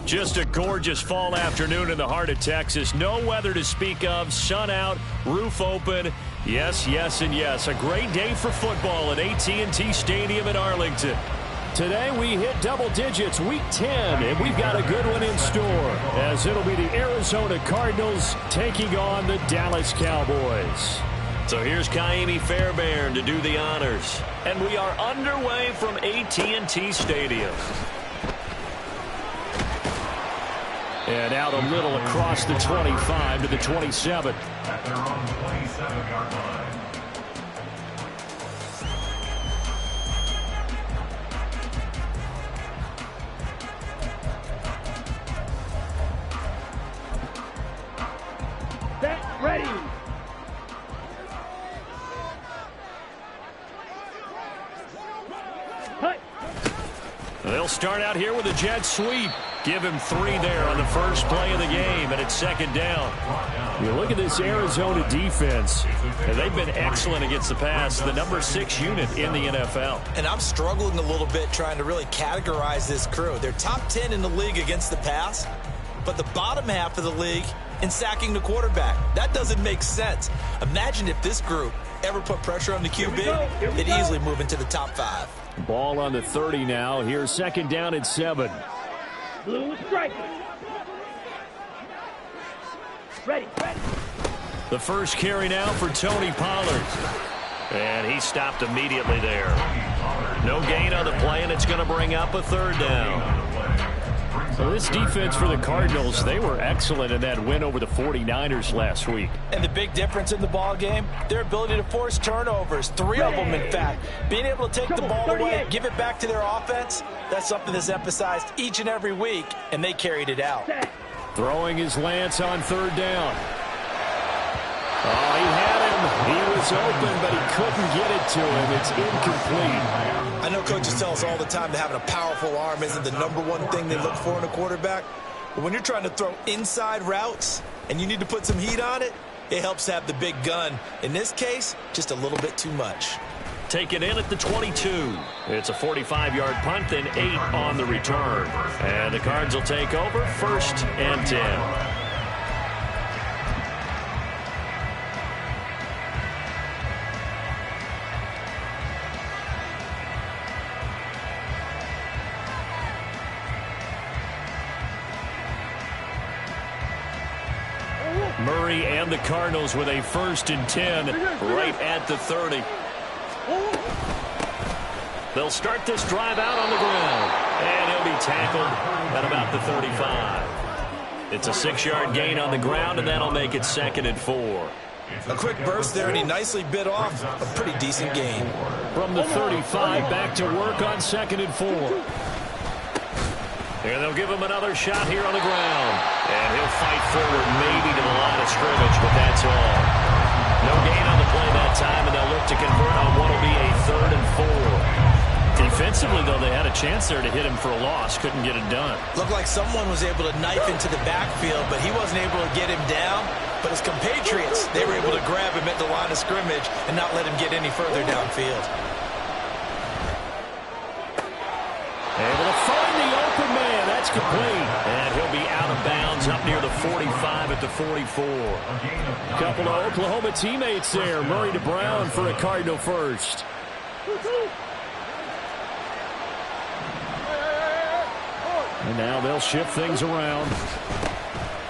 Just a gorgeous fall afternoon in the heart of Texas. No weather to speak of. Sun out, roof open. Yes, yes, and yes. A great day for football at AT&T Stadium in Arlington. Today we hit double digits, week 10, and we've got a good one in store, as it'll be the Arizona Cardinals taking on the Dallas Cowboys. So here's Kaimi Fairbairn to do the honors. And we are underway from AT&T Stadium. And out a little across the 25 to the 27. At their own 27-yard line. Set, ready. They'll start out here with a jet sweep. Give him 3 there on the first play of the game, and it's second down. You look at this Arizona defense, and they've been excellent against the pass, the number 6 unit in the NFL. And I'm struggling a little bit trying to really categorize this crew. They're top 10 in the league against the pass, but the bottom half of the league in sacking the quarterback. That doesn't make sense. Imagine if this group ever put pressure on the QB, it'd easily move into the top 5. Ball on the 30 now. Here's second down and 7. Blue strike. Ready, ready. The first carry now for Tony Pollard. And he stopped immediately there. No gain on the play, and it's going to bring up a third down. So this defense for the Cardinals, they were excellent in that win over the 49ers last week. And the big difference in the ball game, their ability to force turnovers, 3 of them in fact. Being able to take the ball away, give it back to their offense, that's something that's emphasized each and every week, and they carried it out. Throwing his Lance on third down. Oh, he had him. He was open, but he couldn't get it to him. It's incomplete. I know coaches tell us all the time that having a powerful arm isn't the #1 thing they look for in a quarterback. But when you're trying to throw inside routes and you need to put some heat on it, it helps have the big gun. In this case, just a little bit too much. Take it in at the 22. It's a 45-yard punt, then 8 on the return. And the Cards will take over, first and 10. Murray and the Cardinals with a first and 10 right at the 30. They'll start this drive out on the ground. And he'll be tackled at about the 35. It's a 6-yard gain on the ground, and that'll make it second and 4. A quick burst there, and he nicely bit off a pretty decent gain. From the 35, back to work on second and 4. And they'll give him another shot here on the ground. And he'll fight forward maybe to the line of scrimmage, but that's all. No gain on the play that time, and they'll look to convert on what will be a third and 4. Defensively, though, they had a chance there to hit him for a loss. Couldn't get it done. Looked like someone was able to knife into the backfield, but he wasn't able to get him down. But his compatriots, they were able to grab him at the line of scrimmage and not let him get any further downfield. Able to find the open man. That's complete. And he'll be out of bounds up near the 45 at the 44. A couple of Oklahoma teammates there. Murray to Brown for a Cardinal first. And now they'll shift things around.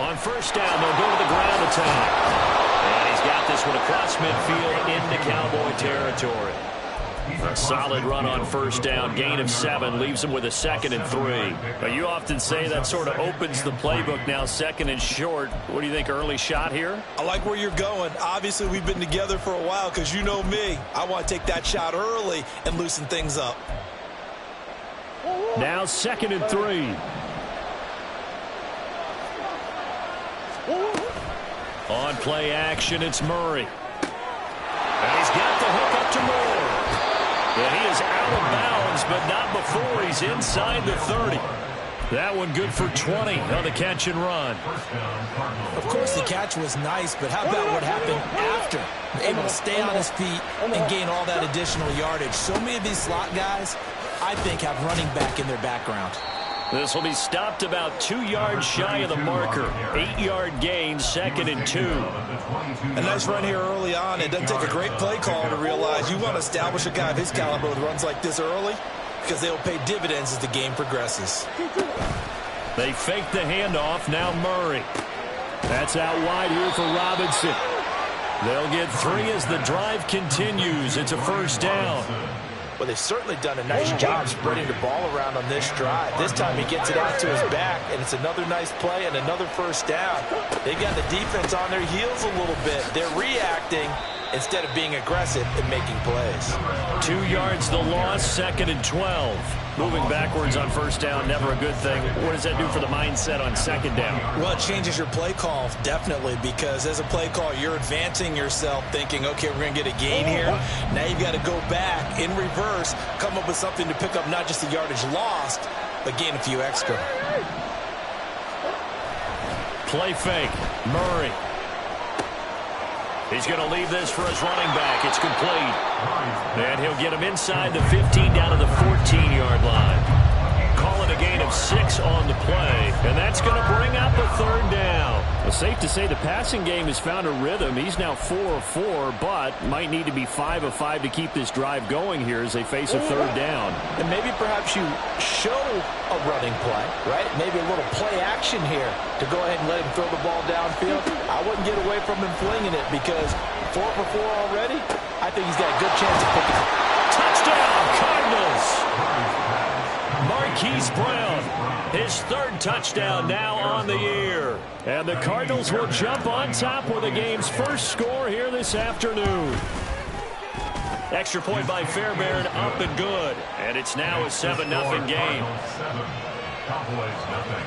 On first down, they'll go to the ground attack. And he's got this one across midfield into Cowboy territory. A solid run on first down. Gain of 7 leaves him with a second and 3. But you often say that sort of opens the playbook now, second and short. What do you think, early shot here? I like where you're going. Obviously, we've been together for a while because you know me. I want to take that shot early and loosen things up. Now second and 3. On play action, it's Murray. And he's got the hook up to Moore. And he is out of bounds, but not before he's inside the 30. That one good for 20 on the catch and run. Of course, the catch was nice, but how about what happened after? Able to stay on his feet and gain all that additional yardage. So many of these slot guys, I think, have running back in their background. This will be stopped about 2 yards shy of the marker. 8-yard gain, 2nd and 2. A nice run here early on. It doesn't take a great play call to realize you want to establish a guy of his caliber with runs like this early, because they'll pay dividends as the game progresses. They fake the handoff. Now Murray. That's out wide here for Robinson. They'll get 3 as the drive continues. It's a first down. Well, they've certainly done a nice job spreading the ball around on this drive. This time he gets it out to his back, and it's another nice play and another first down. They got the defense on their heels a little bit. They're reacting instead of being aggressive and making plays. 2 yards the loss, 2nd and 12. Moving backwards on first down, never a good thing. What does that do for the mindset on second down? Well, it changes your play call, definitely, because as a play call, you're advancing yourself thinking, okay, we're going to get a gain here. Now you've got to go back in reverse, come up with something to pick up not just the yardage lost, but gain a few extra. Play fake. Murray. He's going to leave this for his running back. It's complete. And he'll get him inside the 15 down to the 14-yard line. Call it a gain of 6 on the play. And that's going to bring up a third down. Well, safe to say the passing game has found a rhythm. He's now 4 of 4, but might need to be 5 of 5 to keep this drive going here as they face a third down. And maybe perhaps you show a running play, right? Maybe a little play action here to go ahead and let him throw the ball downfield. I wouldn't get away from him flinging it because 4 for 4 already, I think he's got a good chance of picking it. Touchdown, Cardinals! Marquise Brown, his 3rd touchdown now on the year. And the Cardinals will jump on top with the game's first score here this afternoon. Extra point by Fairbairn, up and good. And it's now a 7-0 game. Cowboys nothing.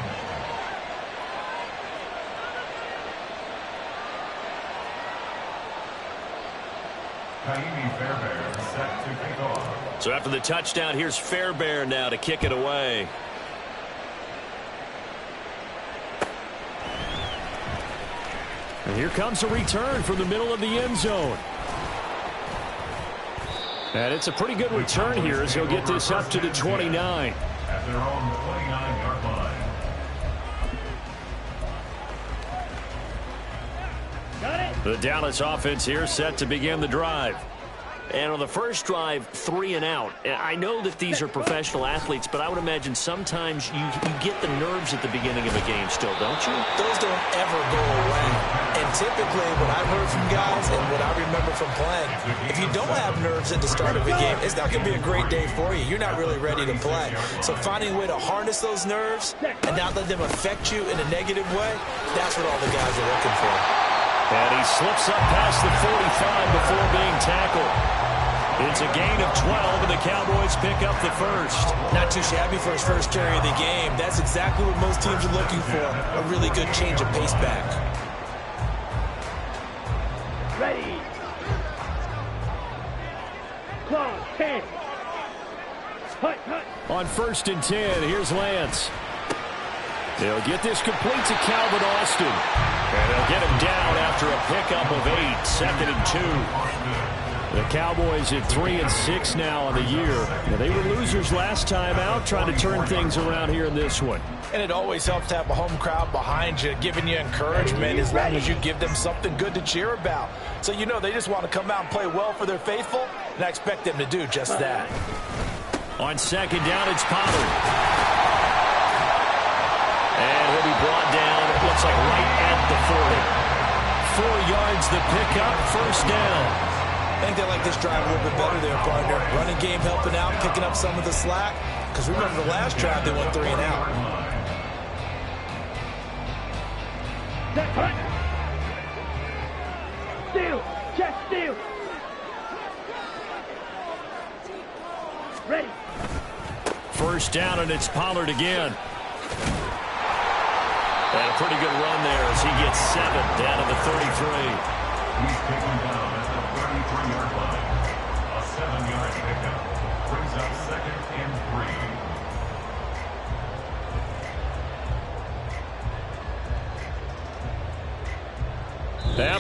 Fairbairn set to kick off. So after the touchdown, here's Fairbairn now to kick it away. And here comes a return from the middle of the end zone. And it's a pretty good return here as he'll get this up to the 29. At their own 29-yard line. Got it. The Dallas offense here set to begin the drive. And on the first drive, 3 and out. I know that these are professional athletes, but I would imagine sometimes you get the nerves at the beginning of a game still, don't you? Those don't ever go away. And typically, what I've heard from guys and what I remember from playing, if you don't have nerves at the start of a game, it's not going to be a great day for you. You're not really ready to play. So finding a way to harness those nerves and not let them affect you in a negative way, that's what all the guys are looking for. And he slips up past the 45 before being tackled. It's a gain of 12, and the Cowboys pick up the first. Not too shabby for his first carry of the game. That's exactly what most teams are looking for, a really good change of pace back. Ready. Claw, 10. Hut, hut. On 1st and 10, here's Lance. They'll get this complete to Calvin Austin. And they'll get him down after a pickup of 8, 2nd and 2. The Cowboys at 3 and 6 now on the year. Now, they were losers last time out, trying to turn things around here in this one. And it always helps to have a home crowd behind you, giving you encouragement as long as you give them something good to cheer about. So you know they just want to come out and play well for their faithful, and I expect them to do just that. On 2nd down, it's Pollard. And he'll be brought down, it looks like right at the 40. 4 yards the pickup, first down. I think they like this drive a little bit better there, partner. Running game helping out, picking up some of the slack. Because remember the last drive, they went 3 and out. Steal. Chest steal. Ready. First down, and it's Pollard again. And a pretty good run there as he gets 7 down to the 33. He's taken down at the 33-yard line. A 7-yard pickup.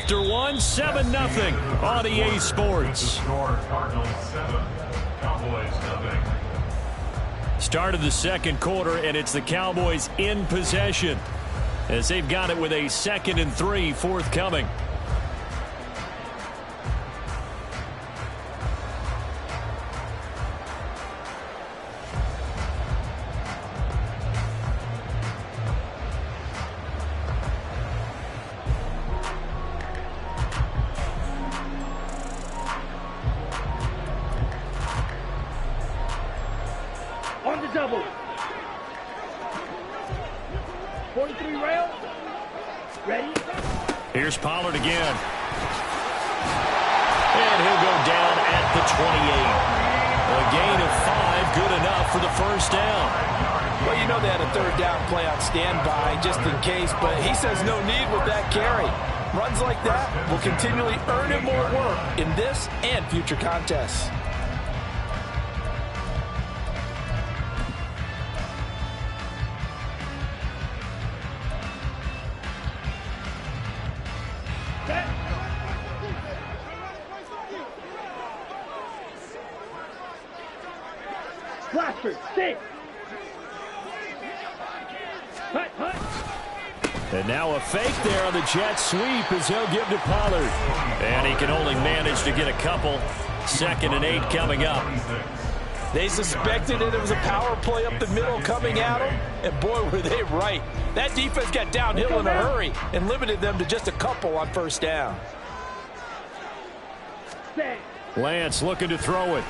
after one, 7-0 on EA Sports. Score Cardinals 7, Cowboys nothing. Start of the second quarter, and it's the Cowboys in possession as they've got it with a 2nd and 3 forthcoming. On the double. 43 rail. Ready? Here's Pollard again. And he'll go down at the 28. A gain of 5, good enough for the first down. Well, you know they had a 3rd down play on standby just in case, but he says no need with that carry. Runs like that will continually earn him more work in this and future contests. Blaster, 6. Hut, hut. And now a fake there on the jet sweep as he'll give to Pollard. And he can only manage to get a couple. 2nd and 8 coming up. They suspected it was a power play up the middle coming at them, and boy, were they right. That defense got downhill in a hurry and limited them to just a couple on 1st down. Lance looking to throw it.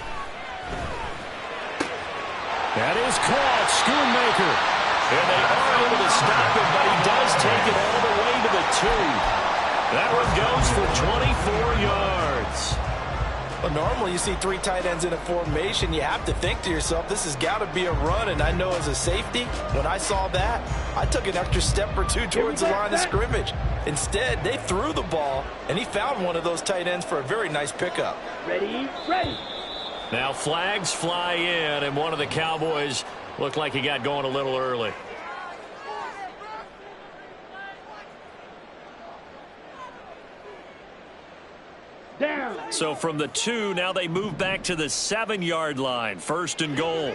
That is caught. Schoonmaker. And they are able to stop him, but he does take it all the way to the 2. That one goes for 24 yards. Well, normally you see 3 tight ends in a formation. You have to think to yourself, this has got to be a run. And I know as a safety, when I saw that, I took an extra step or 2 towards the line of scrimmage. Instead, they threw the ball, and he found one of those tight ends for a very nice pickup. Ready, ready. Now flags fly in, and one of the Cowboys looked like he got going a little early. Down. So from the 2, now they move back to the 7-yard line. 1st and goal.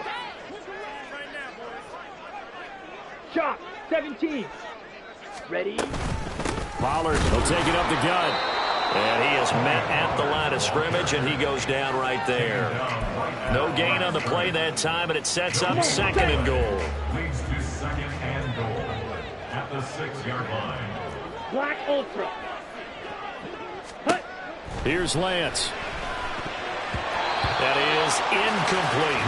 Shot, 17. Ready. Pollard will take it up the gut. And he is met at the line of scrimmage, and he goes down right there. No gain on the play that time, and it sets up 2nd and goal. Leads to 2nd and goal at the 6-yard line. Black Ultra. Hut. Here's Lance. That is incomplete.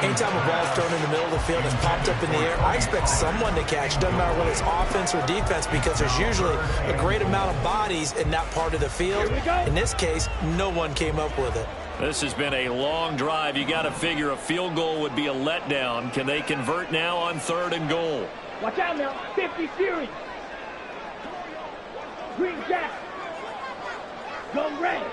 Anytime a ball is thrown in the middle of the field that's popped up in the air, I expect someone to catch. Doesn't matter whether it's offense or defense, because there's usually a great amount of bodies in that part of the field. In this case, no one came up with it. This has been a long drive. You got to figure a field goal would be a letdown. Can they convert now on 3rd and goal? Watch out now. 50 Fury. Green Jack. Go ready.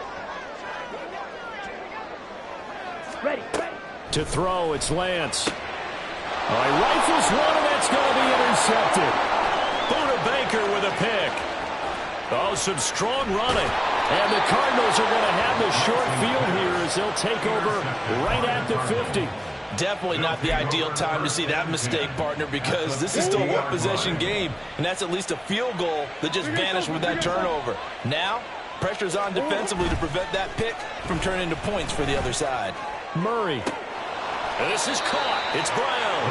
Ready, ready. To throw, it's Lance. All right, rifles one, and that's going to be intercepted. Buda Baker with a pick. Oh, some strong running. And the Cardinals are going to have the short field here as they'll take over right at the 50. Definitely not the ideal time to see that mistake, partner, because this is still a one-possession game, and that's at least a field goal that just vanished with that turnover. Now, pressure's on defensively to prevent that pick from turning into points for the other side. Murray. This is caught. It's Brown.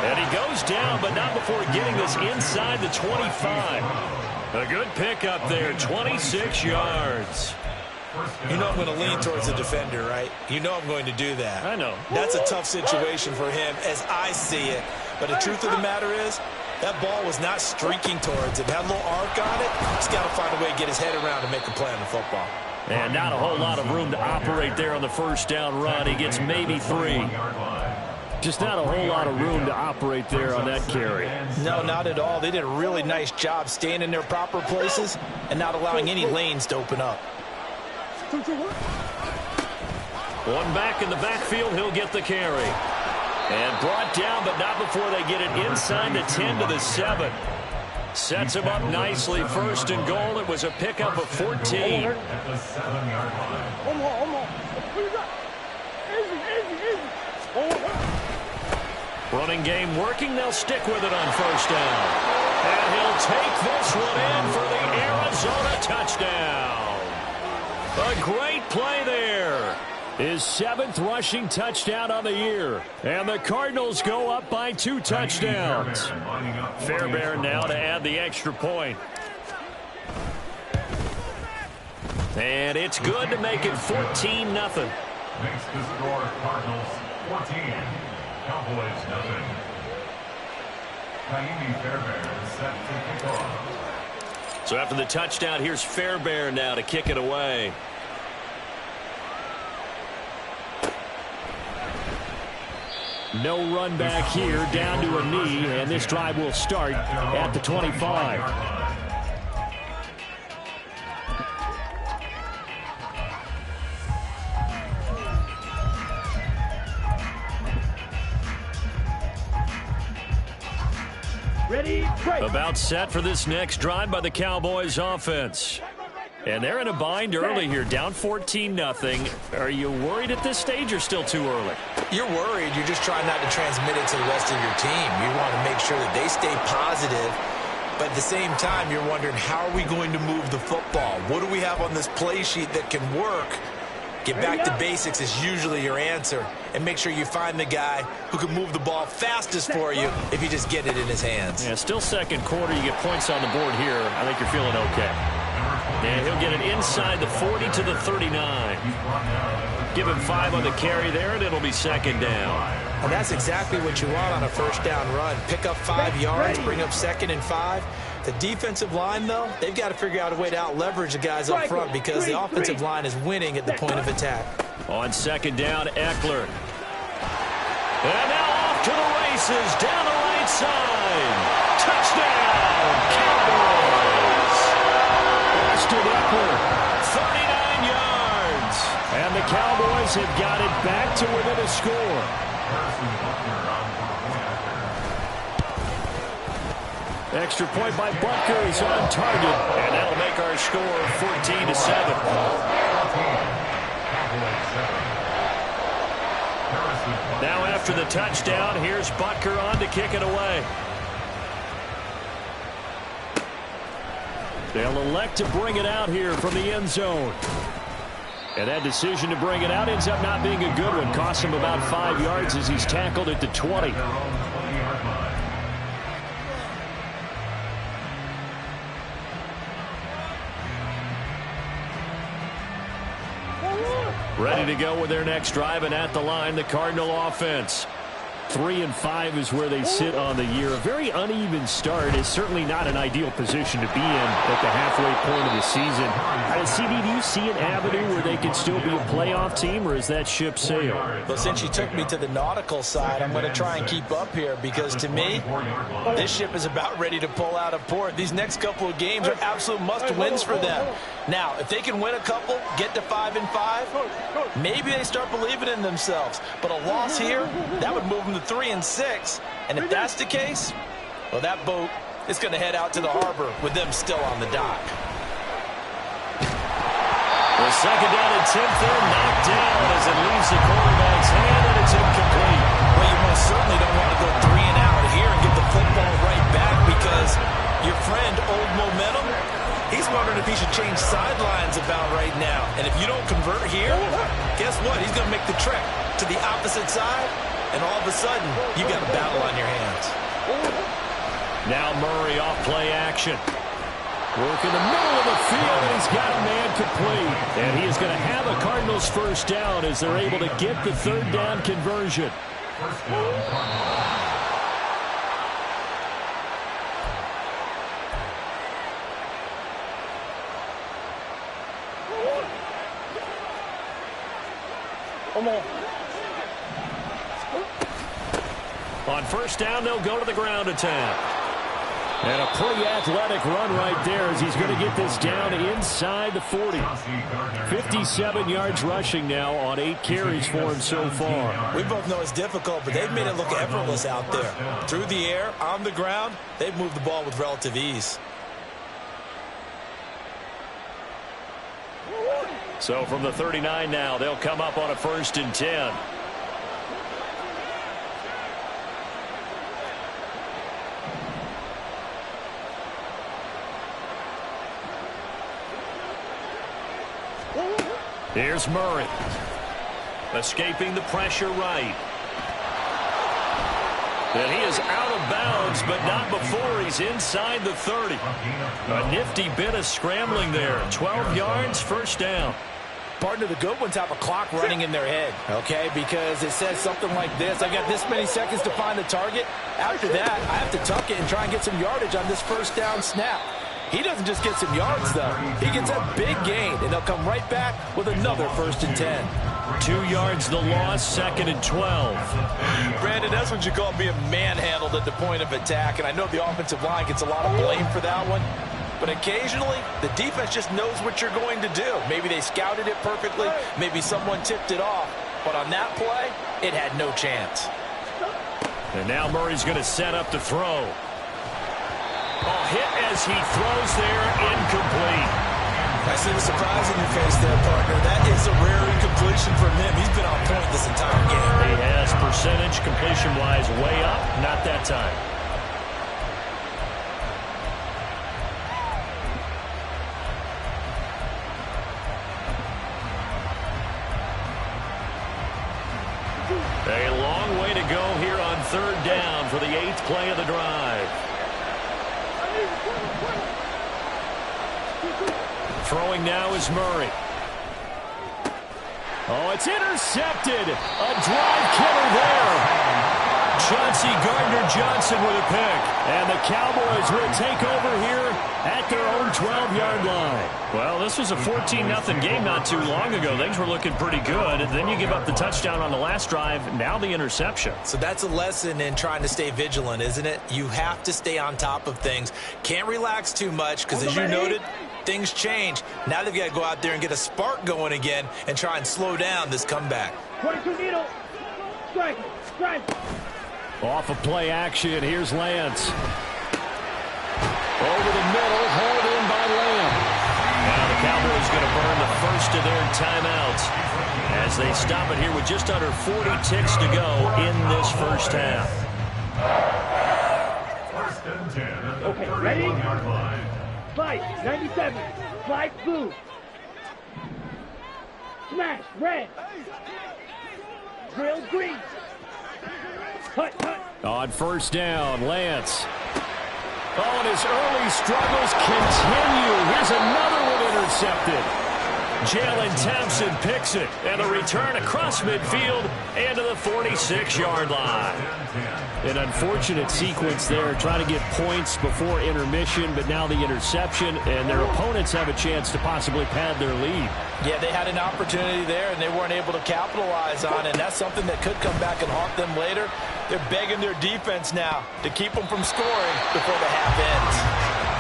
And he goes down, but not before getting this inside the 25. A good pickup there, 26 yards. You know I'm going to lean towards the defender, right? You know I'm going to do that. I know. That's a tough situation for him as I see it. But the truth of the matter is, that ball was not streaking towards him. Had a little arc on it. He's got to find a way to get his head around and make a play on the football. And not a whole lot of room to operate there on the first down run. He gets maybe 3. Just not a whole lot of room to operate there on that carry. No, not at all. They did a really nice job staying in their proper places and not allowing any lanes to open up. One back in the backfield, he'll get the carry. And brought down, but not before they get it inside the 10 to the 7. Sets him up nicely. First and goal. It was a pickup of 14. At the 7-yard line. Running game working. They'll stick with it on first down. And he'll take this one in for the Arizona touchdown. A great play there. His 7th rushing touchdown on the year. And the Cardinals go up by 2 touchdowns. Fairbairn now to add the extra point. And it's good to make it 14-0. Makes the score Cardinals 14. Cowboys nothing. Kaimi Fairbairn set to kick off. So after the touchdown, here's Fairbairn now to kick it away. No run back here, down to a knee, and this drive will start at the 25. Ready, break. About set for this next drive by the Cowboys offense. And they're in a bind early here, down 14-0. Are you worried at this stage or still too early? You're worried. You're just trying not to transmit it to the rest of your team. You want to make sure that they stay positive. But at the same time, you're wondering, how are we going to move the football? What do we have on this play sheet that can work? Get back to basics is usually your answer. And make sure you find the guy who can move the ball fastest for you if you just get it in his hands. Yeah, still second quarter. You get points on the board here. I think you're feeling okay. And he'll get it inside the 40 to the 39. Give him 5 on the carry there, and it'll be second down. And that's exactly what you want on a first down run. Pick up 5 yards, bring up 2nd and 5. The defensive line, though, they've got to figure out a way to out-leverage the guys up front because the offensive line is winning at the point of attack. On second down, Eckler. And now off to the races, down the right side. Touchdown, Cowboys. Austin Eckler, 39 yards. And the Cowboys have got it back to within a score. Extra point by Butker is on target. And that'll make our score 14-7. Now after the touchdown, here's Butker on to kick it away. They'll elect to bring it out here from the end zone. And that decision to bring it out ends up not being a good one. Costs him about 5 yards as he's tackled at the 20. Ready to go with their next drive, and at the line, the Cardinal offense. 3-5 is where they sit on the year. A very uneven start is certainly not an ideal position to be in at the halfway point of the season. CD, do you see an avenue where they can still be a playoff team, or is that ship sailed? Well, since you took me to the nautical side, I'm going to try and keep up here because, to me, this ship is about ready to pull out of port. These next couple of games are absolute must-wins for them. Now, if they can win a couple, get to 5-5, maybe they start believing in themselves. But a loss here, that would move them to 3-6. And if that's the case, well, that boat is going to head out to the harbor with them still on the dock. The second down and 10 there, knocked down as it leaves the quarterback's hand, and it's incomplete. Well, you most certainly don't want to go 3 and out here and get the football right back because your friend, Old Momentum, he's wondering if he should change sidelines about right now. And if you don't convert here, guess what? He's going to make the trek to the opposite side, and all of a sudden, you got a battle on your hands. Now Murray off play action. Work in the middle of the field, and he's got a man complete. And he is going to have a Cardinals first down as they're able to get the third down conversion. First down, Cardinals. On first down, they'll go to the ground attack. And a pretty athletic run right there as he's going to get this down inside the 40. 57 yards rushing now on 8 carries for him so far. We both know it's difficult, but they've made it look effortless out there. Through the air, on the ground, they've moved the ball with relative ease. So from the 39 now, they'll come up on a 1st and 10. Here's Murray. Escaping the pressure right. And he is out of bounds, but not before he's inside the 30. A nifty bit of scrambling there. 12 yards, 1st down. Partner, the good ones have a clock running in their head, okay? Because it says something like this. I got this many seconds to find the target. After that, I have to tuck it and try and get some yardage on this 1st down snap. He doesn't just get some yards, though. He gets a big gain, and they'll come right back with another 1st and 10. 2 yards the loss, 2nd and 12. Brandon, that's what you call being manhandled at the point of attack, and I know the offensive line gets a lot of blame for that one. But occasionally, the defense just knows what you're going to do. Maybe they scouted it perfectly. Maybe someone tipped it off. But on that play, it had no chance. And now Murray's going to set up to throw. Oh, hit as he throws there, incomplete. I see the surprise in your face there, partner. That is a rare incompletion from him. He's been on point this entire game. He has percentage completion-wise way up, not that time. A long way to go here on 3rd down for the 8th play of the drive. Throwing now is Murray. Oh, it's intercepted. A drive killer there. Chauncey Gardner-Johnson with a pick. And the Cowboys will take over here at their own 12-yard line. Well, this was a 14-0 game not too long ago. Things were looking pretty good. And then you give up the touchdown on the last drive. Now the interception. So that's a lesson in trying to stay vigilant, isn't it? You have to stay on top of things. Can't relax too much because, as you noted, things change. Now they've got to go out there and get a spark going again and try and slow down this comeback. 22 needle. Strike. Strike. Off of play action, here's Lance. Over the middle, hauled in by Lamb. Now the Cowboys going to burn the first of their timeouts as they stop it here with just under 40 ticks to go in this 1st half. 1st and 10 at the Okay, ready? 31-yard line. Slide. 97. Slide blue. Smash. Red. Drill green. Hut, hut. On 1st down, Lance. Oh, and his early struggles continue. Here's another one intercepted. Jalen Thompson picks it, and a return across midfield into the 46-yard line. An unfortunate sequence there, trying to get points before intermission, but now the interception, and their opponents have a chance to possibly pad their lead. Yeah, they had an opportunity there, and they weren't able to capitalize on it, and that's something that could come back and haunt them later. They're begging their defense now to keep them from scoring before the half ends.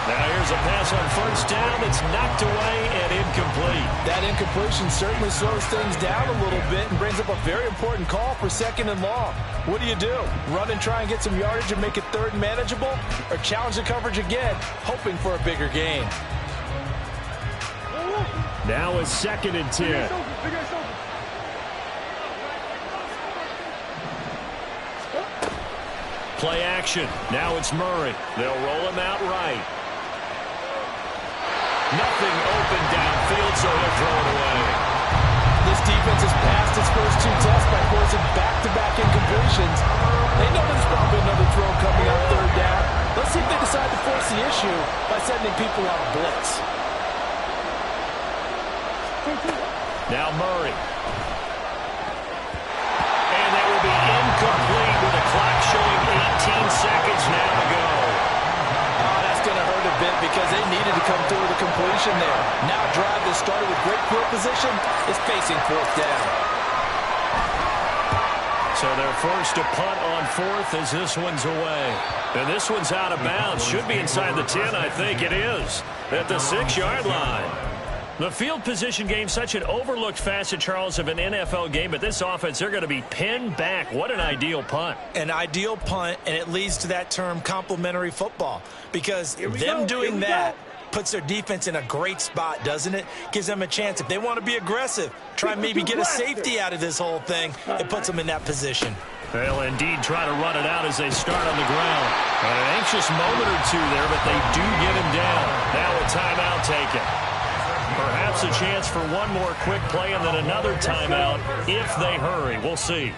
Now here's a pass on 1st down that's knocked away and incomplete. That incompletion certainly slows things down a little bit and brings up a very important call for 2nd and long. What do? Run and try and get some yardage and make it 3rd and manageable? Or challenge the coverage again, hoping for a bigger gain? Now is 2nd and 10. Play action. Now it's Murray. They'll roll him out right. Nothing open downfield, so he'll throw it away. This defense has passed its first 2 tests by forcing back-to-back incompletions. They know there's probably another throw coming on 3rd down. Let's see if they decide to force the issue by sending people out blitz. Now Murray. And that will be incomplete with the clock showing 18 seconds now to go. Oh, that's going to hurt a bit because they needed to come through with a completion there. Now a drive that started with great field position is facing 4th down. So they're forced to punt on fourth as this one's away. And this one's out of bounds. Should be inside the 10, I think it is, at the 6-yard line. The field position game, such an overlooked facet, Charles, of an NFL game. But this offense, they're going to be pinned back. What an ideal punt. An ideal punt, and it leads to that term complementary football. Because them doing that puts their defense in a great spot, doesn't it? Gives them a chance. If they want to be aggressive, try and maybe get a safety out of this whole thing, it puts them in that position. They'll indeed try to run it out as they start on the ground. And an anxious moment or two there, but they do get him down. Now a timeout taken. Perhaps a chance for one more quick play and then another timeout if they hurry. We'll see.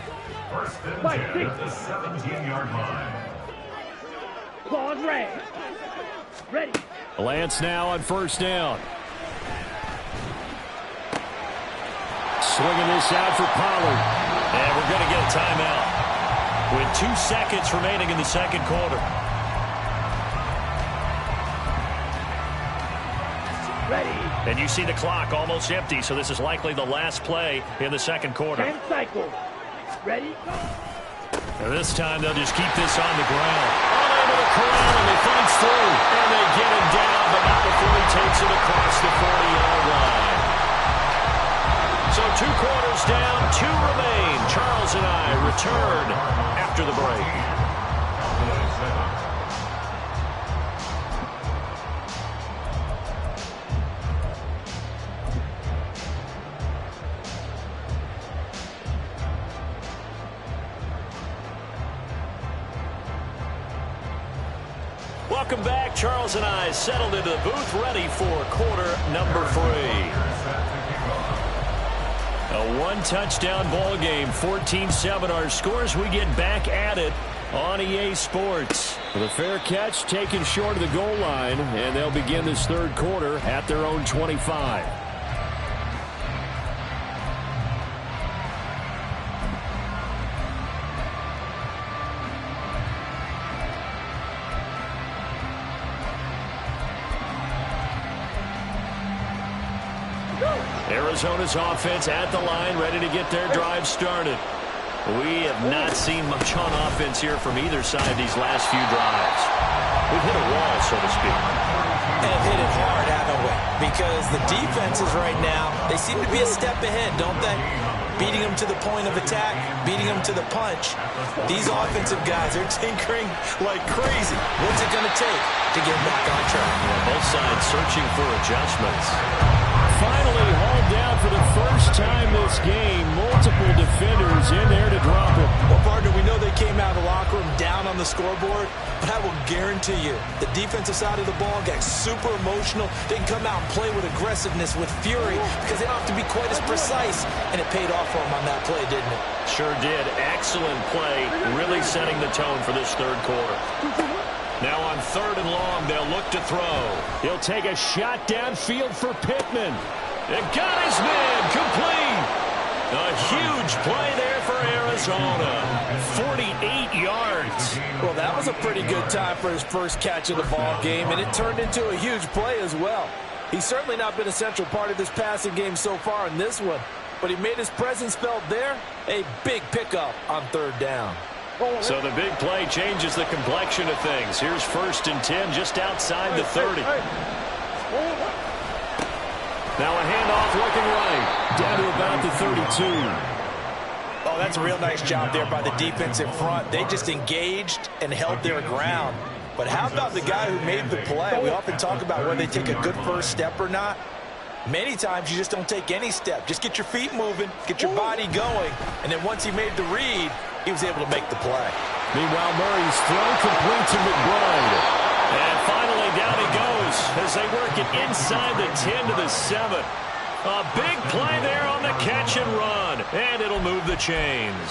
First and 10 at the 17-yard line. Claws red. Ready. Lance now on first down. Swinging this out for Pollard. And we're going to get a timeout with 2 seconds remaining in the second quarter. Ready. And you see the clock almost empty, so this is likely the last play in the second quarter. 10 cycles. Ready. And this time they'll just keep this on the ground. Unable to corral him. He fights through. And they get him down, but not before he takes it across the 40-yard line. So 2 quarters down, 2 remain. Charles and I return after the break. Welcome back. Charles and I settled into the booth, ready for quarter number 3. A 1-touchdown ball game, 14-7 our scores. We get back at it on EA Sports. The fair catch taken short of the goal line, and they'll begin this third quarter at their own 25. Arizona's offense at the line, ready to get their drive started. We have not seen much on offense here from either side these last few drives. We've hit a wall, so to speak. And hit it hard, haven't we? Because the defenses right now, they seem to be a step ahead, don't they? Beating them to the point of attack, beating them to the punch. These offensive guys, they're tinkering like crazy. What's it going to take to get back on track? Both sides searching for adjustments. Finally hauled down for the first time this game. Multiple defenders in there to drop him. Well, partner, we know they came out of the locker room down on the scoreboard, but I will guarantee you the defensive side of the ball got super emotional. They can come out and play with aggressiveness, with fury, because they don't have to be quite as precise, and it paid off for them on that play, didn't it? Sure did. Excellent play, really setting the tone for this third quarter. Now on 3rd and long, they'll look to throw. He'll take a shot downfield for Pittman. And got his man complete. A huge play there for Arizona. 48 yards. Well, that was a pretty good time for his first catch of the ball game, and it turned into a huge play as well. He's certainly not been a central part of this passing game so far in this one, but he made his presence felt there. A big pickup on 3rd down. So the big play changes the complexion of things. Here's 1st and 10 just outside the 30. Now a handoff looking right, down to about the 32. Oh, that's a real nice job there by the defense in front. They just engaged and held their ground. But how about the guy who made the play? We often talk about whether they take a good first step or not. Many times you just don't take any step. Just get your feet moving, get your body going, and then once he made the read, he was able to make the play. Meanwhile, Murray's throw complete to McBride. And finally down he goes as they work it inside the 10 to the 7. A big play there on the catch and run, and it'll move the chains.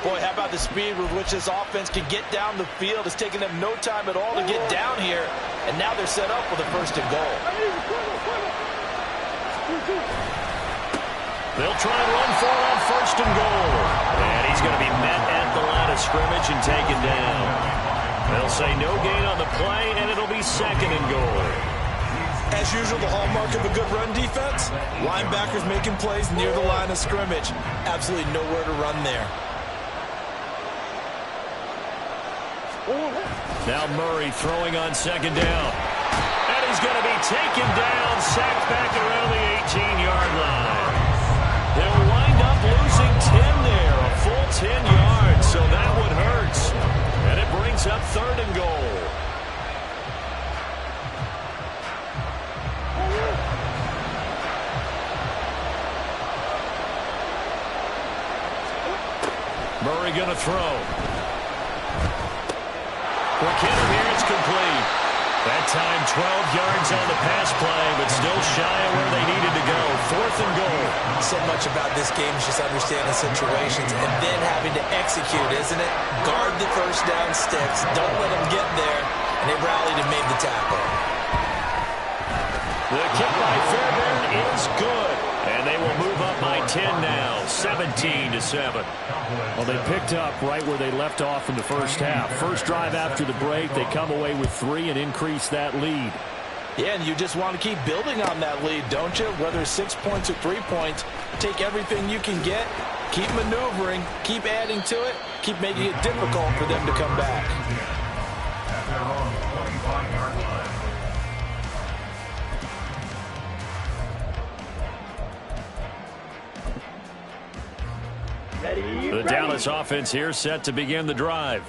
Boy, how about the speed with which this offense can get down the field? It's taken them no time at all to get down here, and now they're set up with a 1st and goal. They'll try and run for it on 1st and goal. And he's going to be met at the line of scrimmage and taken down. They'll say no gain on the play, and it'll be 2nd and goal. As usual, the hallmark of a good run defense, linebackers making plays near the line of scrimmage. Absolutely nowhere to run there. Now Murray throwing on second down. And he's going to be taken down, sacked back around the 18-yard line. They'll wind up losing 10 there, a full 10 yards, so that one hurts. And it brings up 3rd and goal. Murray going to throw. McKinnon here, it's complete. That time 12 yards on the pass play, but still shy of where they needed to go. 4th and goal. So much about this game is just understanding situations and then having to execute, isn't it? Guard the first down sticks. Don't let them get there. And they rallied and made the tackle. The kick by Fairbairn is good. And they will move up by 10 now, 17-7. Well, they picked up right where they left off in the first half. First drive after the break, they come away with 3 and increase that lead. Yeah, and you just want to keep building on that lead, don't you? Whether it's 6 points or 3 points, take everything you can get, keep maneuvering, keep adding to it, keep making it difficult for them to come back. At their own 25-yard line. The Dallas offense here set to begin the drive.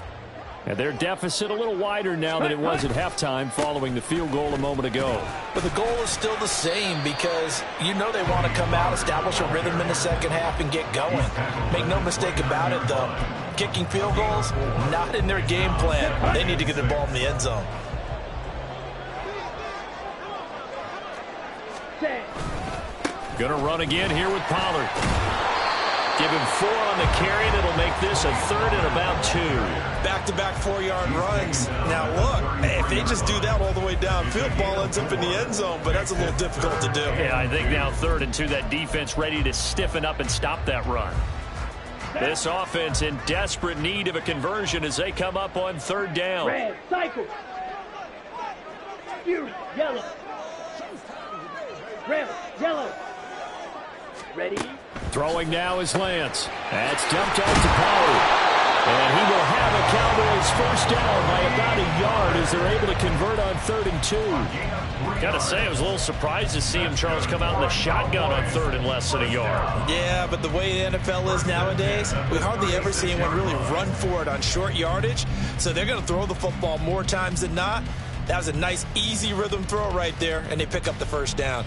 And their deficit a little wider now than it was at halftime following the field goal a moment ago. But the goal is still the same because you know they want to come out, establish a rhythm in the second half, and get going. Make no mistake about it, though. Kicking field goals, not in their game plan. They need to get the ball in the end zone. Gonna run again here with Pollard. Give him 4 on the carry. That'll make this a 3rd and about 2. Back-to-back 4-yard runs. Now, look, if they just do that all the way downfield, ball ends up in the end zone, but that's a little difficult to do. Yeah, I think now 3rd and 2, that defense ready to stiffen up and stop that run. This offense in desperate need of a conversion as they come up on 3rd down. Red, cycle. You, yellow. Red, yellow. Ready? Throwing now is Lance. That's dumped off to Pollard. And he will have a Cowboys first down by about a yard as they're able to convert on 3rd and 2. Gotta say, I was a little surprised to see him, Charles, come out in the shotgun on 3rd and less than a yard. Yeah, but the way the NFL is nowadays, we hardly ever see anyone really run for it on short yardage. So they're going to throw the football more times than not. That was a nice, easy rhythm throw right there, and they pick up the first down.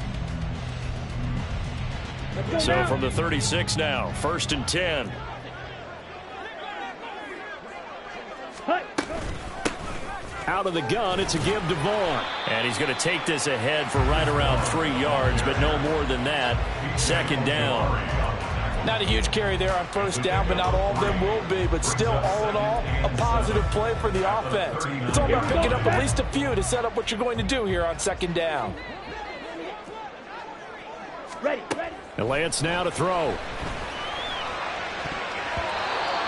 So from the 36 now, 1st and 10. Out of the gun, it's a give to Vaughn. And he's going to take this ahead for right around 3 yards, but no more than that. 2nd down. Not a huge carry there on 1st down, but not all of them will be. But still, all in all, a positive play for the offense. It's all about picking up at least a few to set up what you're going to do here on 2nd down. Ready. And Lance now to throw.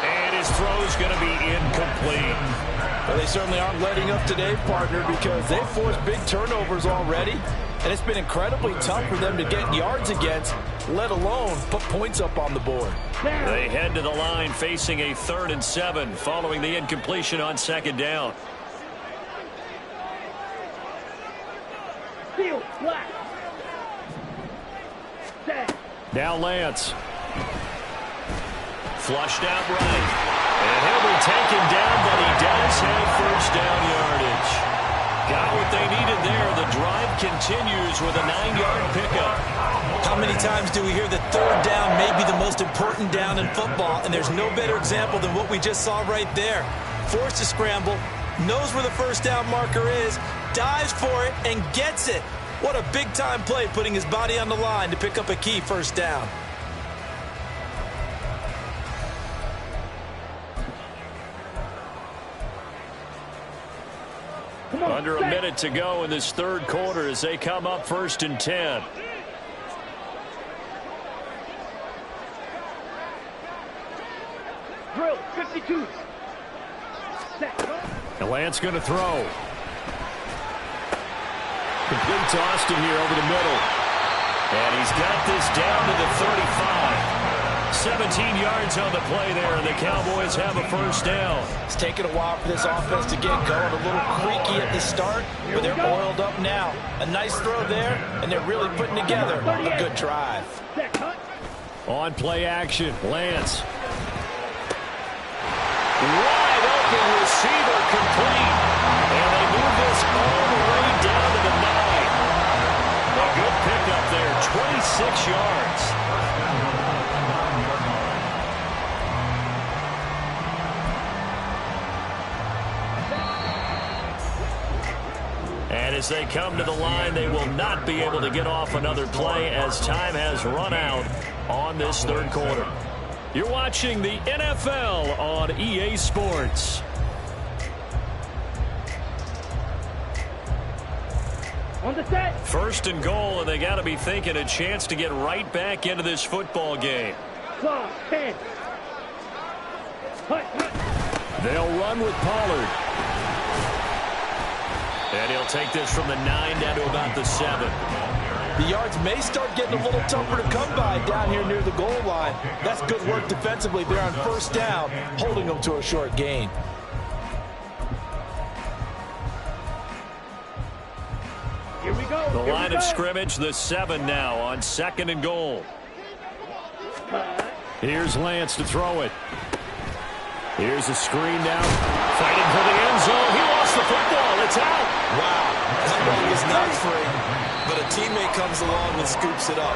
And his throw's going to be incomplete. Well, they certainly aren't letting up today, partner, because they've forced big turnovers already. And it's been incredibly tough for them to get yards against, let alone put points up on the board. They head to the line facing a 3rd and 7 following the incompletion on 2nd down. Field, black. Now Lance. Flushed out right. And he'll be taken down, but he does have first down yardage. Got what they needed there. The drive continues with a 9-yard pickup. How many times do we hear that 3rd down may be the most important down in football, and there's no better example than what we just saw right there. Forced to scramble, knows where the first down marker is, dives for it, and gets it. What a big-time play, putting his body on the line to pick up a key first down. Under a minute to go in this 3rd quarter as they come up 1st and 10. Drill, 52. And Lance going to throw. Complete to Austin here over the middle. And he's got this down to the 35. 17 yards on the play there, and the Cowboys have a first down. It's taken a while for this offense to get going. A little creaky at the start, but they're oiled up now. A nice throw there, and they're really putting together a good drive. On play action, Lance. Wide open receiver complete. And they move this all the way down to the 9. A good pickup there, 26 yards. And as they come to the line, they will not be able to get off another play as time has run out on this third quarter. You're watching the NFL on EA Sports. On the set. First and goal, and they got to be thinking a chance to get right back into this football game. 10. They'll run with Pollard. And he'll take this from the 9 down to about the 7. The yards may start getting a little tougher to come by down here near the goal line. That's good work defensively there on first down, holding them to a short gain. Here we go. The line of scrimmage, the 7 now on second and goal. Here's Lance to throw it. Here's a screen down. Fighting for the end zone. He lost the football. It's out. Wow, that ball was not free, but a teammate comes along and scoops it up.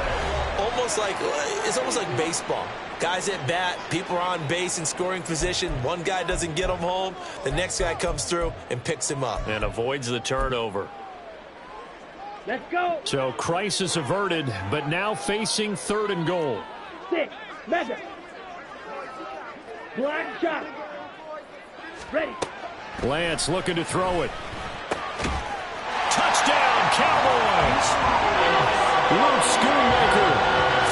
It's almost like baseball. Guys at bat, people are on base in scoring position. One guy doesn't get him home. The next guy comes through and picks him up. And avoids the turnover. Let's go. So crisis averted, but now facing third and goal. 6. Measure. Black shot. Ready. Lance looking to throw it. Touchdown, Cowboys! Luke Schoonmaker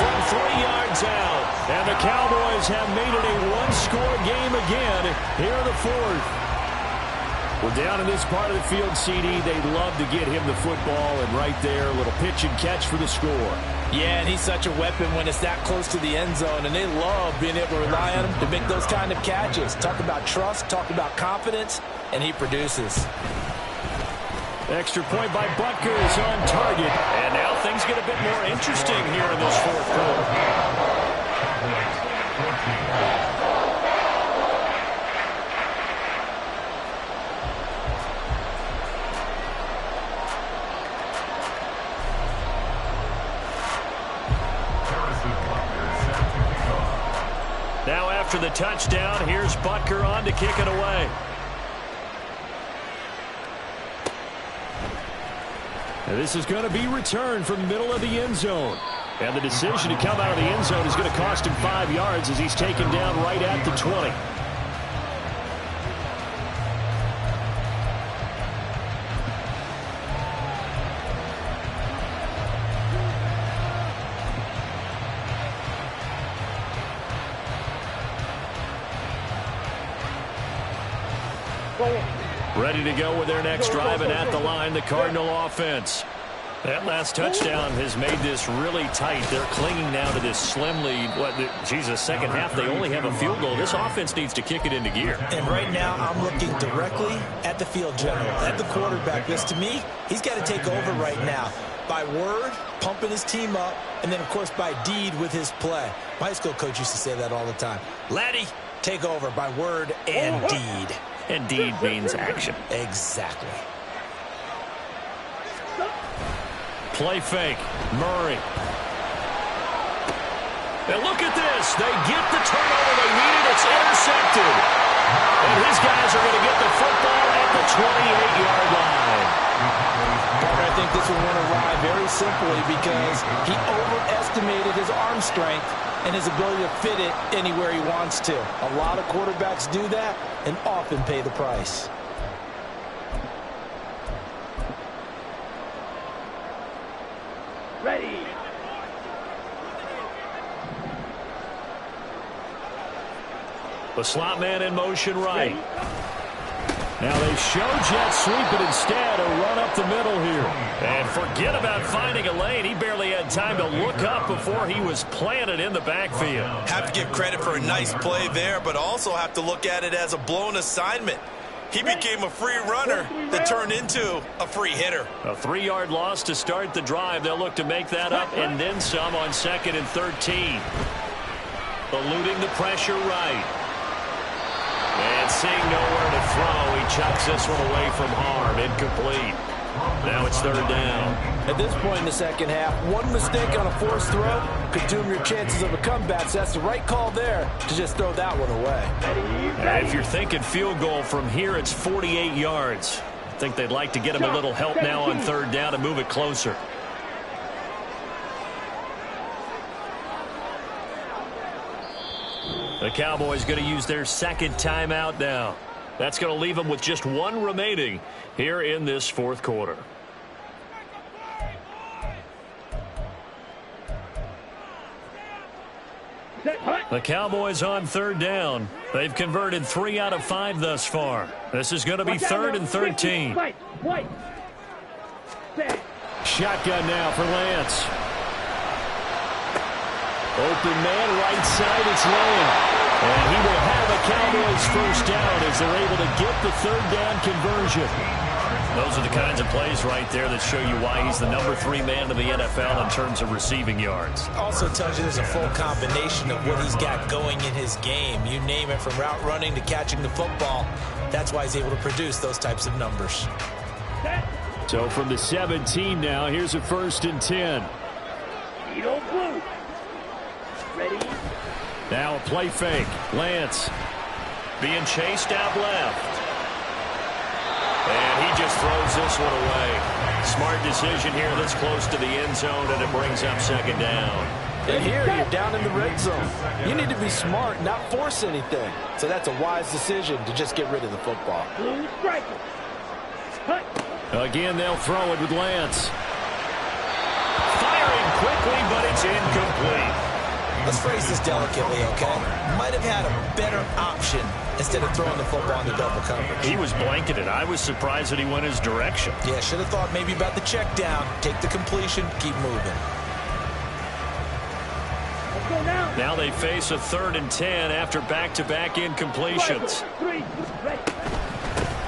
from 3 yards out. And the Cowboys have made it a one-score game again here in the fourth. We're down in this part of the field, CD. They'd love to get him the football, and right there, a little pitch and catch for the score. Yeah, and he's such a weapon when it's that close to the end zone, and they love being able to rely on him to make those kind of catches. Talk about trust, talk about confidence, and he produces. Extra point by Butker is on target, and now things get a bit more interesting here in this fourth quarter. Now after the touchdown, here's Butker on to kick it away. And this is going to be returned from the middle of the end zone. And the decision to come out of the end zone is going to cost him 5 yards as he's taken down right at the 20. Ready to go with their next drive, and at the line, the Cardinal offense. That last touchdown has made this really tight. They're clinging now to this slim lead. Second half, they only have a field goal. This offense needs to kick it into gear. And right now, I'm looking directly at the field general, at the quarterback, because to me, he's got to take over right now. By word, pumping his team up, and then, of course, by deed with his play. My high school coach used to say that all the time. Laddie, take over by word and deed. And deed means action. Exactly. Play fake. Murray. And look at this. They get the turnover they needed. It's intercepted. And his guys are going to get the football at the 28-yard line. I think this one went awry very simply because he overestimated his arm strength and his ability to fit it anywhere he wants to. A lot of quarterbacks do that and often pay the price. Ready. The slot man in motion right. Now they show jet sweep it instead, a run up the middle here. And forget about finding a lane. He barely had time to look up before he was planted in the backfield. Have to give credit for a nice play there, but also have to look at it as a blown assignment. He became a free runner that turned into a free hitter. A 3-yard loss to start the drive. They'll look to make that up and then some on 2nd and 13. Eluding the pressure right. And seeing nowhere to throw, he chucks this one away from harm. Incomplete. Now it's 3rd down. At this point in the second half, one mistake on a forced throw could doom your chances of a comeback. So that's the right call there to just throw that one away. And if you're thinking field goal from here, it's 48 yards. I think they'd like to get him a little help now on 3rd down and move it closer. The Cowboys going to use their 2nd timeout now. That's going to leave them with just 1 remaining here in this 4th quarter. The Cowboys on 3rd down. They've converted 3 out of 5 thus far. This is going to be 3rd and 13. Shotgun now for Lance. Open man, right side, it's Lamb. And he will have a Cowboys 1st down as they're able to get the 3rd down conversion. Those are the kinds of plays right there that show you why he's the number 3 man in the NFL in terms of receiving yards. Also tells you there's a full combination of what he's got going in his game. You name it, from route running to catching the football. That's why he's able to produce those types of numbers. So from the 17 now, here's a 1st and 10. Ready? Now a play fake. Lance being chased out left. And he just throws this one away. Smart decision here that's close to the end zone, and it brings up 2nd down. And here you're down in the red zone. You need to be smart, not force anything. So that's a wise decision to just get rid of the football. Blue striker. again. They'll throw it with Lance. Firing quickly, but it's incomplete. Let's phrase this delicately, okay? Might have had a better option instead of throwing the football into double coverage. He was blanketed. I was surprised that he went his direction. Yeah, should have thought maybe about the check down, take the completion, keep moving. Let's go now. Now they face a 3rd and 10 after back-to-back incompletions.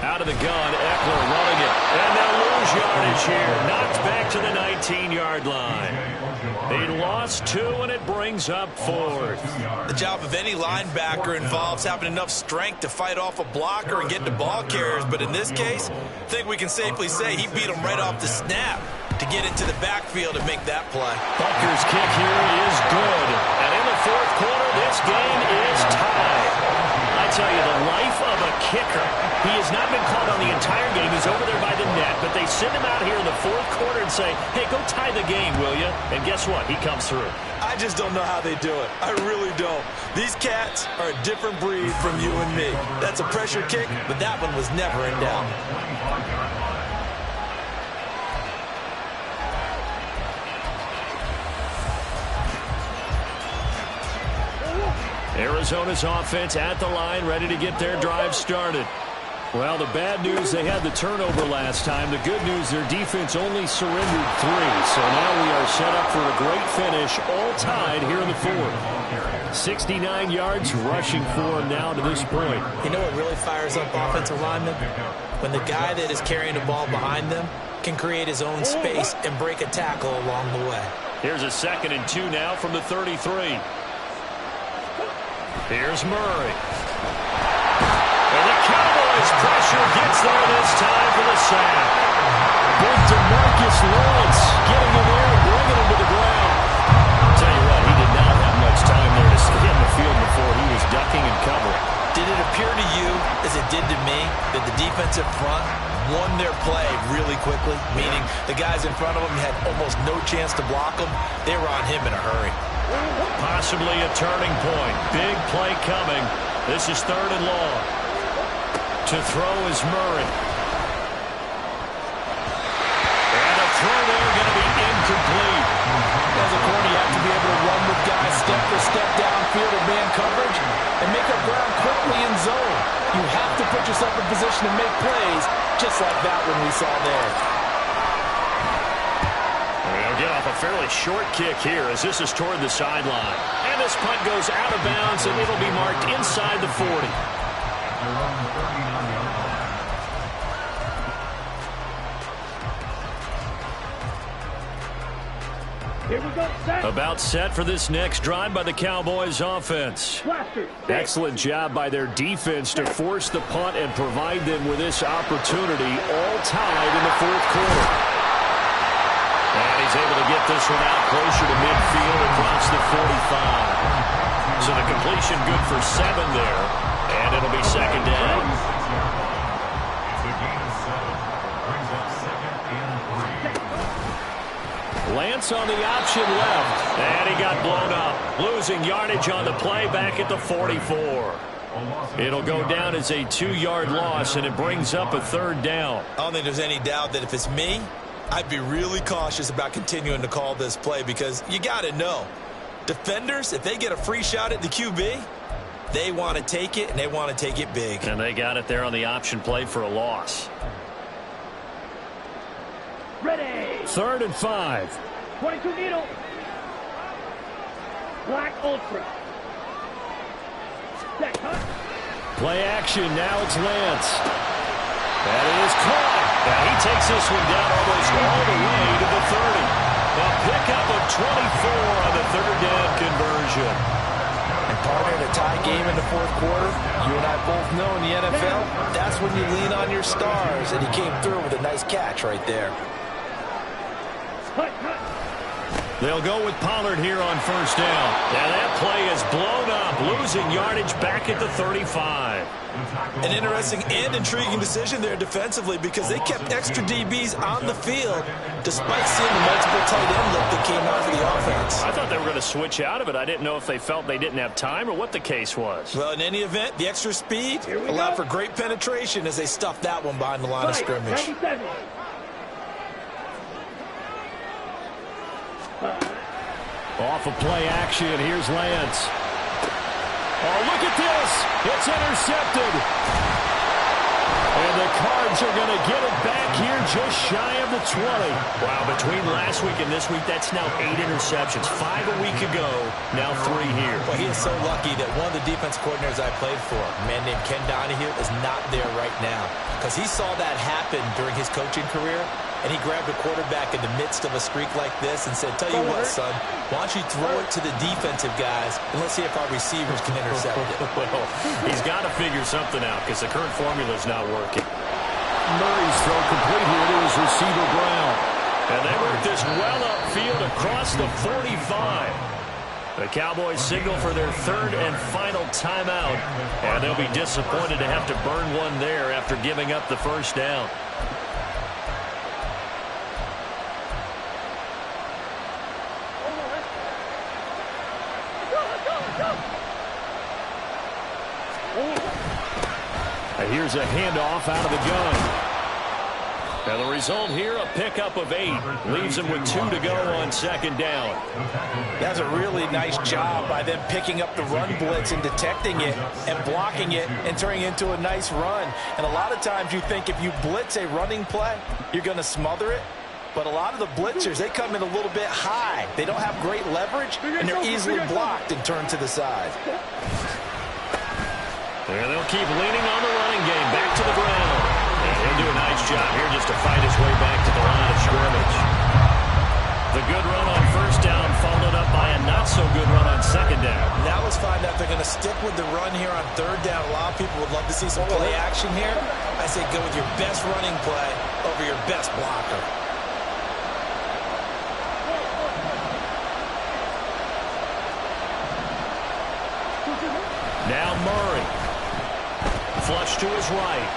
Out of the gun, Eckler running it. And they'll lose yardage here. Knocked back to the 19-yard line. They lost 2, and it brings up 4th. The job of any linebacker involves having enough strength to fight off a blocker and get to ball carriers. But in this case, I think we can safely say he beat him right off the snap to get into the backfield and make that play. Butker's kick here is good. And in the 4th quarter, this game is tied. I tell you, the life of a kicker. He has not been called on the entire game. He's over there by the net. But they send him out here in the 4th quarter and say, hey, go tie the game, will you? And guess what? He comes through. I just don't know how they do it. I really don't. These cats are a different breed from you and me. That's a pressure kick, but that one was never in doubt. Arizona's offense at the line, ready to get their drive started. Well, the bad news, they had the turnover last time. The good news, their defense only surrendered 3. So now we are set up for a great finish, all tied here in the 4th. 69 yards rushing for them now to this point. You know what really fires up offensive linemen? When the guy that is carrying the ball behind them can create his own space and break a tackle along the way. Here's a 2nd and 2 now from the 33. Here's Murray. And the Cowboys pressure gets there this time for the sack. Big DeMarcus Lawrence getting him there and bringing him to the ground. I'll tell you what, he did not have much time there to stay in the field before he was ducking and covering. Did it appear to you, as it did to me, that the defensive front won their play really quickly? Meaning the guys in front of him had almost no chance to block him. They were on him in a hurry. Possibly a turning point. Big play coming. This is 3rd and long. To throw is Murray. And a throw there going to be incomplete. As a corner, you have to be able to run with guys step for step downfield in man coverage and make up ground quickly in zone. You have to put yourself himself in position to make plays, just like that one we saw there. They'll get off a fairly short kick here as this is toward the sideline. And this punt goes out of bounds, and it'll be marked inside the 40. Here we go, set. About set for this next drive by the Cowboys offense. Blaster. Excellent job by their defense to force the punt and provide them with this opportunity, all tied in the fourth quarter. And he's able to get this one out closer to midfield across the 45. So the completion good for 7 there, and it'll be second down. It's a gain of 7. Brings up second and 3. Lance on the option left, and he got blown up. Losing yardage on the play back at the 44. It'll go down as a 2-yard loss, and it brings up a third down. I don't think there's any doubt that if it's me, I'd be really cautious about continuing to call this play because you got to know, defenders, if they get a free shot at the QB, they want to take it, and they want to take it big. And they got it there on the option play for a loss. Ready. 3rd and 5. 22 needle. Black Ultra. Set, cut. Play action. Now it's Lance. That is caught. And he takes this one down almost all the way to the 30. A pickup of 24 on the 3rd down conversion. And partner, in a tie game in the fourth quarter, you and I both know in the NFL, that's when you lean on your stars. And he came through with a nice catch right there. Cut, cut. They'll go with Pollard here on 1st down. And that play is blown up, losing yardage back at the 35. An interesting and intriguing decision there defensively because they kept extra DBs on the field despite seeing the multiple tight end look that came out for the offense. I thought they were going to switch out of it. I didn't know if they felt they didn't have time or what the case was. Well, in any event, the extra speed allowed for great penetration as they stuffed that one behind the line of scrimmage. 97. Off of play action, here's Lance. Oh, look at this. It's intercepted. And the Cards are going to get it back here just shy of the 20. Wow, between last week and this week, that's now 8 interceptions. 5 a week ago, now 3 here. Well, he is so lucky that one of the defense coordinators I played for, a man named Ken Donahue, is not there right now. Because he saw that happen during his coaching career, and he grabbed a quarterback in the midst of a streak like this and said, tell you what, son, why don't you throw it to the defensive guys, and let's see if our receivers can intercept it. Well, he's got to figure something out because the current formula is not working. Murray's throw complete here to his receiver, Brown. And they work this well upfield across the 45. The Cowboys signal for their 3rd and final timeout. And they'll be disappointed to have to burn one there after giving up the 1st down. And here's a handoff out of the gun. And the result here, a pickup of 8. Leaves them with 2 to go on 2nd down. That's a really nice job by them picking up the run blitz and detecting it and blocking it and turning it into a nice run. And a lot of times you think if you blitz a running play, you're going to smother it. But a lot of the blitzers, they come in a little bit high. They don't have great leverage, and they're easily blocked and turned to the side. And they'll keep leaning on the running game back to the ground. And he'll do a nice job here just to fight his way back to the line of scrimmage. The good run on 1st down followed up by a not-so-good run on 2nd down. Now let's find out if they're going to stick with the run here on 3rd down. A lot of people would love to see some play action here. I say go with your best running play over your best blocker. Now Murray. Flush to his right.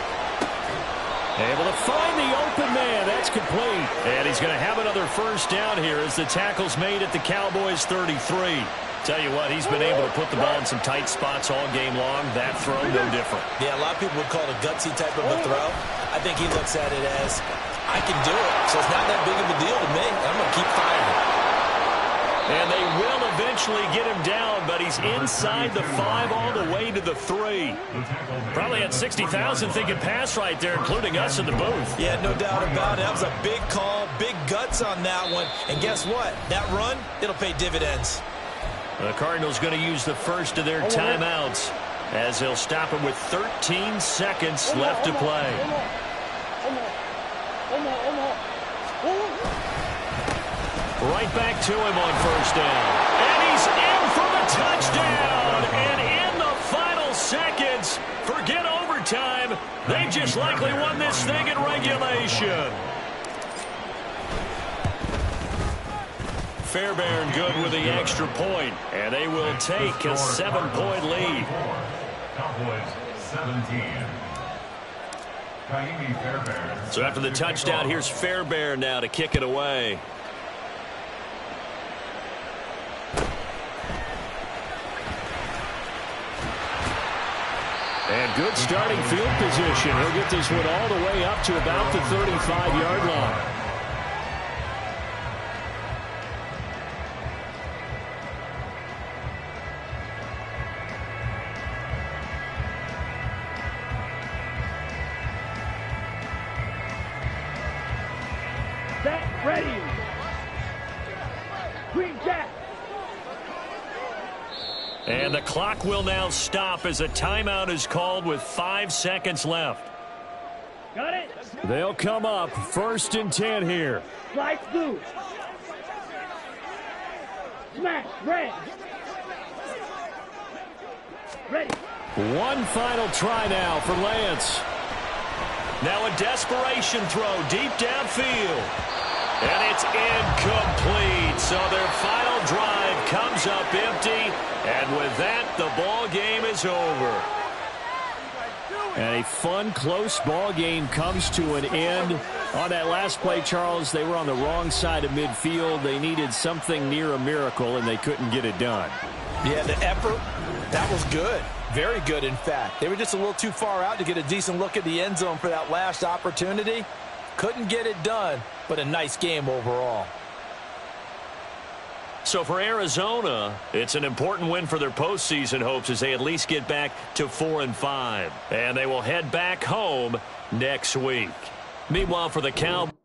Able to find the open man. That's complete. And he's going to have another 1st down here as the tackle's made at the Cowboys 33. Tell you what, he's been able to put the ball in some tight spots all game long. That throw, no different. Yeah, a lot of people would call it a gutsy type of a throw. I think he looks at it as, I can do it, so it's not that big of a deal to me. I'm going to keep firing it. And they will eventually get him down, but he's inside the 5 all the way to the 3. Probably had 60,000 thinking pass right there, including us in the booth. Yeah, no doubt about it. That was a big call, big guts on that one. And guess what? That run, it'll pay dividends. The Cardinals going to use the first of their timeouts as they'll stop him with 13 seconds left to play. Right back to him on first down. And he's in for the touchdown. And in the final seconds, forget overtime. They just likely won this thing in regulation. Fairbairn good with the extra point, and they will take a 7-point lead. Cowboys 17. Fairbairn. So after the touchdown, here's Fairbairn now to kick it away. And good starting field position. He'll get this one all the way up to about the 35-yard line. Set, ready. Green Jack. And the clock will now stop as a timeout is called with 5 seconds left. Got it. They'll come up 1st and 10 here. Slice blue. Smash red. Ready. One final try now for Lance. Now a desperation throw deep downfield. And it's incomplete. So their final drive comes up empty. And with that, the ball game is over. And a fun, close ball game comes to an end. On that last play, Charles, they were on the wrong side of midfield. They needed something near a miracle, and they couldn't get it done. Yeah, the effort, that was good. Very good, in fact. They were just a little too far out to get a decent look at the end zone for that last opportunity. Couldn't get it done, but a nice game overall. So for Arizona, it's an important win for their postseason hopes as they at least get back to 4-5. And they will head back home next week. Meanwhile, for the Cowboys.